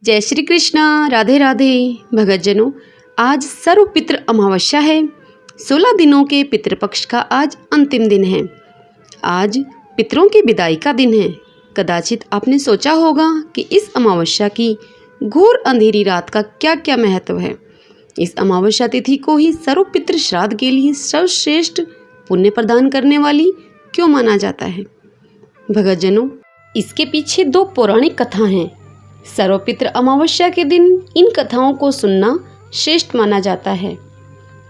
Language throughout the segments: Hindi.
जय श्री कृष्णा। राधे राधे भगतजनों, आज सर्वपितृ अमावस्या है। 16 दिनों के पितृपक्ष का आज अंतिम दिन है। आज पितरों की विदाई का दिन है। कदाचित आपने सोचा होगा कि इस अमावस्या की घोर अंधेरी रात का क्या क्या महत्व है। इस अमावस्या तिथि को ही सर्वपितृ श्राद्ध के लिए सर्वश्रेष्ठ पुण्य प्रदान करने वाली क्यों माना जाता है। भगतजनों, इसके पीछे दो पौराणिक कथा हैं। सर्वपितृ अमावस्या के दिन इन कथाओं को सुनना श्रेष्ठ माना जाता है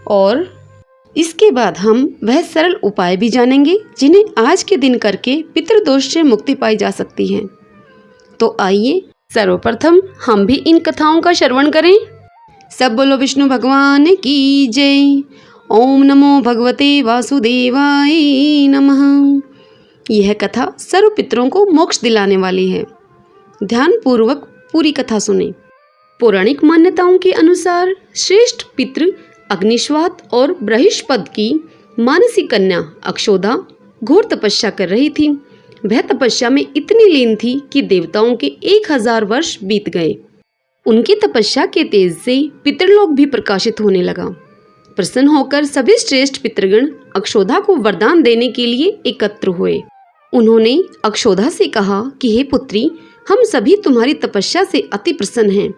और इसके बाद हम वह सरल उपाय भी जानेंगे जिन्हें आज के दिन करके पितृदोष से मुक्ति पाई जा सकती है। तो आइए सर्वप्रथम हम भी इन कथाओं का श्रवण करें। सब बोलो विष्णु भगवान की जय। ओम नमो भगवते वासुदेवाय नमः। यह कथा सर्व पितरों को मोक्ष दिलाने वाली है। ध्यान पूर्वक पूरी कथा सुने। पौराणिक मान्यताओं के अनुसार श्रेष्ठ पितृ अग्निश्वात और बृहस्पति की मानसी कन्या अक्षोधा घोर तपस्या कर रही थी। वह तपस्या में इतनी लीन थी कि देवताओं के 1000 वर्ष बीत गए। उनकी तपस्या के तेज से पितृलोक भी प्रकाशित होने लगा। प्रसन्न होकर सभी श्रेष्ठ पितृगण अक्षोधा को वरदान देने के लिए एकत्र हुए। उन्होंने अक्षोधा से कहा कि हे पुत्री, हम सभी तुम्हारी तपस्या से अति प्रसन्न हैं,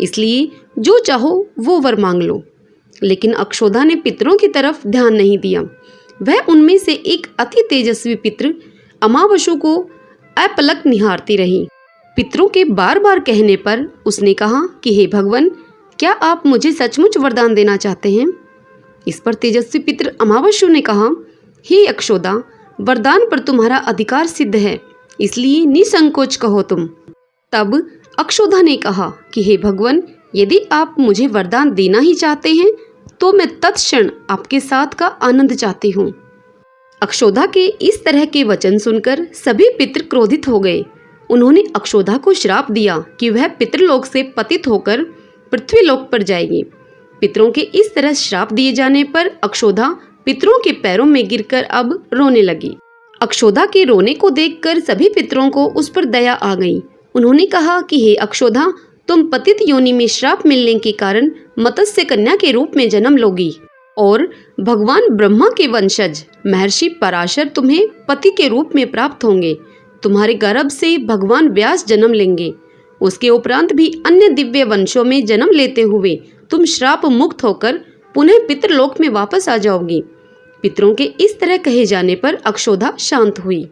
इसलिए जो चाहो वो वर मांग लो। लेकिन अक्षोधा ने पितरों की तरफ ध्यान नहीं दिया। वह उनमें से एक अति तेजस्वी पितृ अमावस्या को अपलक निहारती रही। पितरों के बार बार कहने पर उसने कहा कि हे भगवान, क्या आप मुझे सचमुच वरदान देना चाहते हैं। इस पर तेजस्वी पितृ अमावस्या ने कहा, हे अक्षोधा, वरदान पर तुम्हारा अधिकार सिद्ध है, इसलिए निसंकोच कहो तुम। तब अक्षोधा ने कहा कि हे भगवान, यदि आप मुझे वरदान देना ही चाहते हैं तो मैं तत्क्षण आपके साथ का आनंद चाहती हूँ। अक्षोधा के इस तरह के वचन सुनकर सभी पितृ क्रोधित हो गए। उन्होंने अक्षोधा को श्राप दिया कि वह पितृलोक से पतित होकर पृथ्वीलोक पर जाएगी। पितरों के इस तरह श्राप दिए जाने पर अक्षोधा पितरों के पैरों में गिरकर अब रोने लगी। अक्षोधा के रोने को देखकर सभी पितरों को उस पर दया आ गई। उन्होंने कहा कि हे अक्षोधा, तुम पतित योनि में श्राप मिलने के कारण मत्स्य कन्या के रूप में जन्म लोगी और भगवान ब्रह्मा के वंशज महर्षि पराशर तुम्हें पति के रूप में प्राप्त होंगे। तुम्हारे गर्भ से भगवान व्यास जन्म लेंगे। उसके उपरांत भी अन्य दिव्य वंशों में जन्म लेते हुए तुम श्राप मुक्त होकर पुनः पितृलोक में वापस आ जाओगी। पितरों के इस तरह कहे जाने पर अक्षोधा शांत हुई।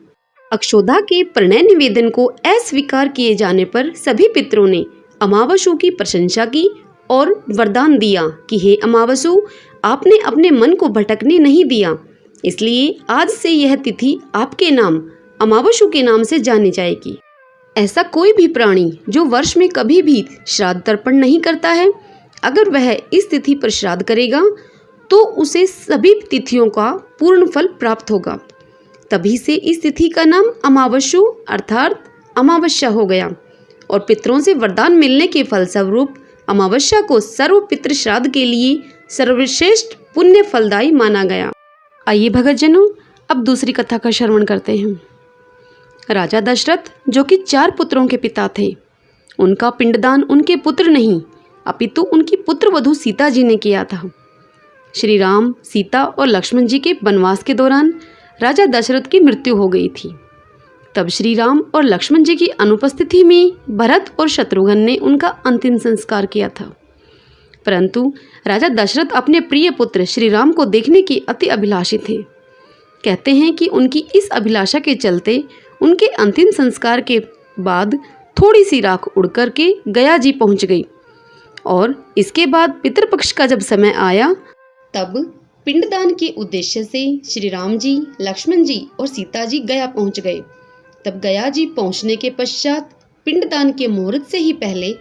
अक्षोधा के प्रणय निवेदन को अस्वीकार किए जाने पर सभी पितरों ने अमावस्या की प्रशंसा की और वरदान दिया कि हे अमावस्या, आपने अपने मन को भटकने नहीं दिया, इसलिए आज से यह तिथि आपके नाम अमावस्या के नाम से जानी जाएगी। ऐसा कोई भी प्राणी जो वर्ष में कभी भी श्राद्ध तर्पण नहीं करता है, अगर वह इस तिथि पर श्राद्ध करेगा तो उसे सभी तिथियों का पूर्ण फल प्राप्त होगा। तभी से इस तिथि का नाम अमावस्या अर्थात अमावस्या हो गया और पितरों से वरदान मिलने के फलस्वरूप अमावस्या को सर्व पितृ श्राद्ध के लिए सर्वश्रेष्ठ पुण्य फलदायी माना गया। आइए भगतजनों, अब दूसरी कथा का श्रवण करते हैं। राजा दशरथ, जो कि 4 पुत्रों के पिता थे, उनका पिंडदान उनके पुत्र नहीं अपितु उनकी पुत्र वधू सीता जी ने किया था। श्री राम, सीता और लक्ष्मण जी के वनवास के दौरान राजा दशरथ की मृत्यु हो गई थी। तब श्री राम और लक्ष्मण जी की अनुपस्थिति में भरत और शत्रुघ्न ने उनका अंतिम संस्कार किया था। परंतु राजा दशरथ अपने प्रिय पुत्र श्री राम को देखने के अति अभिलाषी थे। कहते हैं कि उनकी इस अभिलाषा के चलते उनके अंतिम संस्कार के बाद थोड़ी सी राख उड़ कर के गया जी पहुंच गई और इसके बाद पितृपक्ष का जब समय आया तब पिंडदान के उद्देश्य से श्री राम जी, लक्ष्मण जी और सीता जी गया पहुंच गए। तब गया जी पहुंचने के पश्चात पिंडदान के मुहूर्त से ही पहले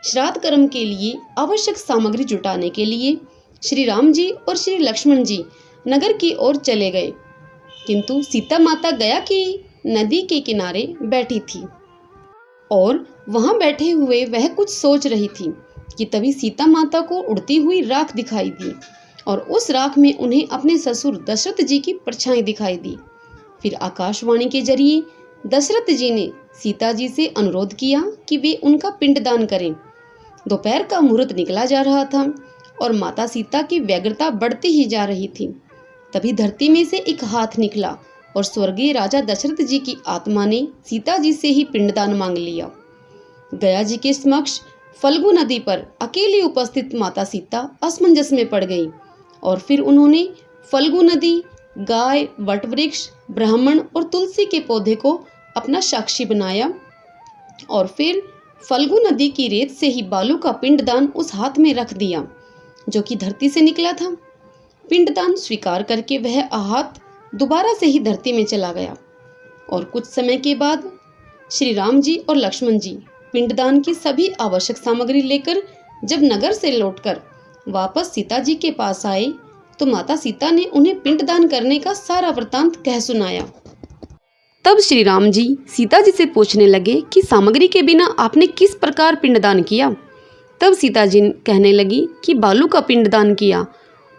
श्राद्ध कर्म के लिए आवश्यक सामग्री जुटाने के लिए श्री राम जी और श्री लक्ष्मण जी नगर की ओर चले गए। किंतु सीता माता गया की नदी के किनारे बैठी थी और वहां बैठे हुए वह कुछ सोच रही थी कि तभी सीता माता को उड़ती हुई राख दिखाई दी और उस राख में उन्हें अपने ससुर दशरथ जी की परछाई दिखाई दी। फिर आकाशवाणी के जरिए दशरथ जी ने सीता जी से अनुरोध किया कि वे उनका पिंडदान करें। दोपहर का मुहूर्त निकला जा रहा था और माता सीता की व्यग्रता बढ़ती ही जा रही थी। तभी धरती में से एक हाथ निकला और स्वर्गीय राजा दशरथ जी की आत्मा ने सीता जी से ही पिंडदान मांग लिया। गया जी के समक्ष फल्गु नदी पर अकेली उपस्थित माता सीता असमंजस में पड़ गई और फिर उन्होंने फल्गु नदी, गाय, वटवृक्ष, ब्राह्मण और तुलसी के पौधे को अपना साक्षी बनाया और फिर फल्गु नदी की रेत से ही बालू का पिंडदान उस हाथ में रख दिया जो कि धरती से निकला था। पिंडदान स्वीकार करके वह हाथ दोबारा से ही धरती में चला गया और कुछ समय के बाद श्री राम जी और लक्ष्मण जी पिंडदान की सभी आवश्यक सामग्री लेकर जब नगर से लौटकर वापस सीता जी के पास आए तो माता सीता ने उन्हें पिंडदान करने का सारा वृतांत कह सुनाया। तब श्री राम जी सीता जी से पूछने लगे कि सामग्री के बिना आपने किस प्रकार पिंडदान किया। तब सीता जी कहने लगी कि बालू का पिंडदान किया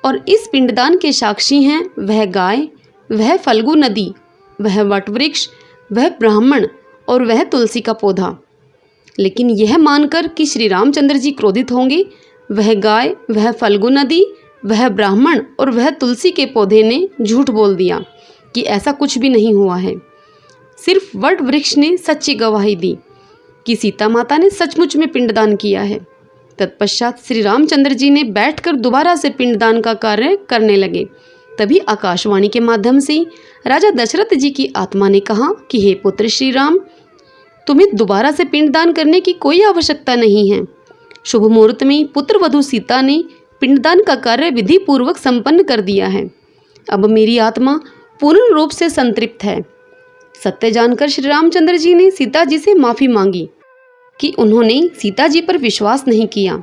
और इस पिंडदान के साक्षी हैं वह गाय, वह फल्गु नदी, वह वटवृक्ष, वह ब्राह्मण और वह तुलसी का पौधा। लेकिन यह मानकर कि श्री रामचंद्र जी क्रोधित होंगे, वह गाय, वह फल्गु नदी, वह ब्राह्मण और वह तुलसी के पौधे ने झूठ बोल दिया कि ऐसा कुछ भी नहीं हुआ है। सिर्फ वट वृक्ष ने सच्ची गवाही दी कि सीता माता ने सचमुच में पिंडदान किया है। तत्पश्चात श्री रामचंद्र जी ने बैठकर दोबारा से पिंडदान का कार्य करने लगे। तभी आकाशवाणी के माध्यम से राजा दशरथ जी की आत्मा ने कहा कि हे पुत्र श्री राम, तुम्हें दोबारा से पिंडदान करने की कोई आवश्यकता नहीं है। शुभ मुहूर्त में पुत्र वधू सीता ने पिंडदान का कार्य विधि पूर्वक संपन्न कर दिया है। अब मेरी आत्मा पूर्ण रूप से संतृप्त है। सत्य जानकर श्री रामचंद्र जी ने सीता जी से माफी मांगी कि उन्होंने सीता जी पर विश्वास नहीं किया,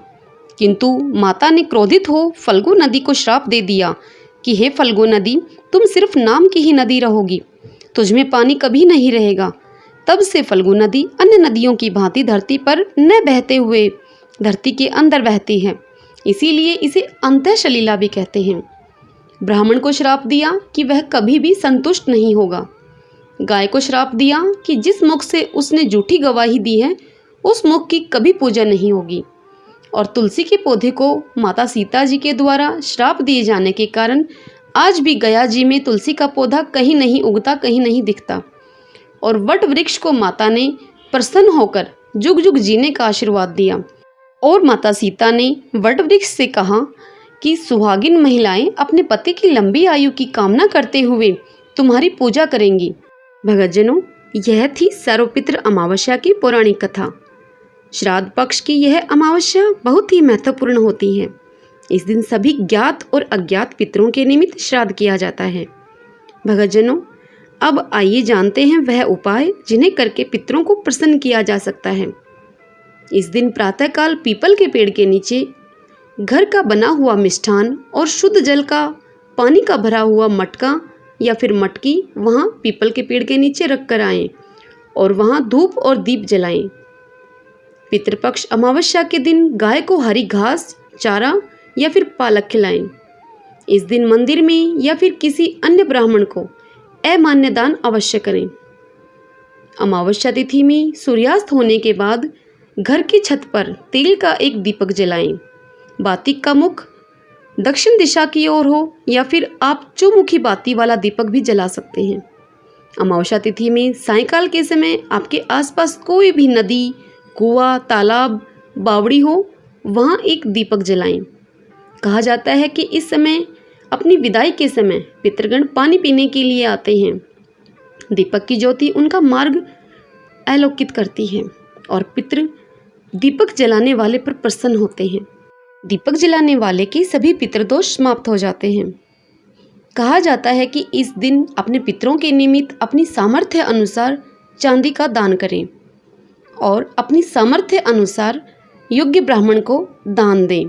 किंतु माता ने क्रोधित हो फल्गु नदी को श्राप दे दिया कि हे फल्गु नदी, तुम सिर्फ नाम की ही नदी रहोगी, तुझमें पानी कभी नहीं रहेगा। तब से फल्गु नदी अन्य नदियों की भांति धरती पर न बहते हुए धरती के अंदर बहती है, इसीलिए इसे अंतःसलीला भी कहते हैं। ब्राह्मण को श्राप दिया कि वह कभी भी संतुष्ट नहीं होगा। गाय को श्राप दिया कि जिस मुख से उसने झूठी गवाही दी है उस मुख की कभी पूजा नहीं होगी। और तुलसी के पौधे को माता सीता जी के द्वारा श्राप दिए जाने के कारण आज भी गया जी में तुलसी का पौधा कहीं नहीं उगता, कहीं नहीं दिखता। और वट वृक्ष को माता ने प्रसन्न होकर जुग जुग जीने का आशीर्वाद दिया। और माता सीता ने वट वृक्ष से कहा कि सुहागिन महिलाएं अपने पति की लंबी आयु की कामना करते हुए तुम्हारी पूजा करेंगी। भगतजनों, यह थी सर्वपितृ अमावस्या की पौराणिक कथा। श्राद्ध पक्ष की यह अमावस्या बहुत ही महत्वपूर्ण होती है। इस दिन सभी ज्ञात और अज्ञात पितरों के निमित्त श्राद्ध किया जाता है। भगतजनों, अब आइए जानते हैं वह उपाय जिन्हें करके पितरों को प्रसन्न किया जा सकता है। इस दिन प्रातःकाल पीपल के पेड़ के नीचे घर का बना हुआ मिष्ठान और शुद्ध जल का पानी का भरा हुआ मटका या फिर मटकी वहाँ पीपल के पेड़ के नीचे रख कर आएँ और वहाँ धूप और दीप जलाएं। पितृपक्ष अमावस्या के दिन गाय को हरी घास, चारा या फिर पालक खिलाएं। इस दिन मंदिर में या फिर किसी अन्य ब्राह्मण को अमान्य दान अवश्य करें। अमावस्या तिथि में सूर्यास्त होने के बाद घर की छत पर तेल का एक दीपक जलाएं। बाती का मुख दक्षिण दिशा की ओर हो या फिर आप चौमुखी बाती वाला दीपक भी जला सकते हैं। अमावस्या तिथि में सायंकाल के समय आपके आसपास कोई भी नदी, कुआं, तालाब, बावड़ी हो, वहाँ एक दीपक जलाएं। कहा जाता है कि इस समय अपनी विदाई के समय पितृगण पानी पीने के लिए आते हैं। दीपक की ज्योति उनका मार्ग अलोकित करती है और पितृ दीपक जलाने वाले पर प्रसन्न होते हैं। दीपक जलाने वाले के सभी पितृदोष समाप्त हो जाते हैं। कहा जाता है कि इस दिन अपने पितरों के निमित्त अपनी सामर्थ्य अनुसार चांदी का दान करें और अपनी सामर्थ्य अनुसार योग्य ब्राह्मण को दान दें।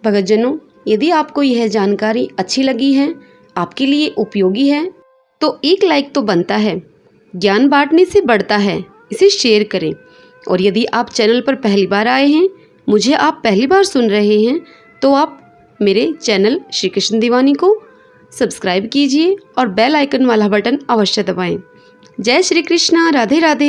भगतजनों, यदि आपको यह जानकारी अच्छी लगी है, आपके लिए उपयोगी है, तो एक लाइक तो बनता है। ज्ञान बांटने से बढ़ता है, इसे शेयर करें। और यदि आप चैनल पर पहली बार आए हैं, मुझे आप पहली बार सुन रहे हैं, तो आप मेरे चैनल श्री कृष्ण दीवानी को सब्सक्राइब कीजिए और बेल आइकन वाला बटन अवश्य दबाएं, जय श्री कृष्णा। राधे राधे।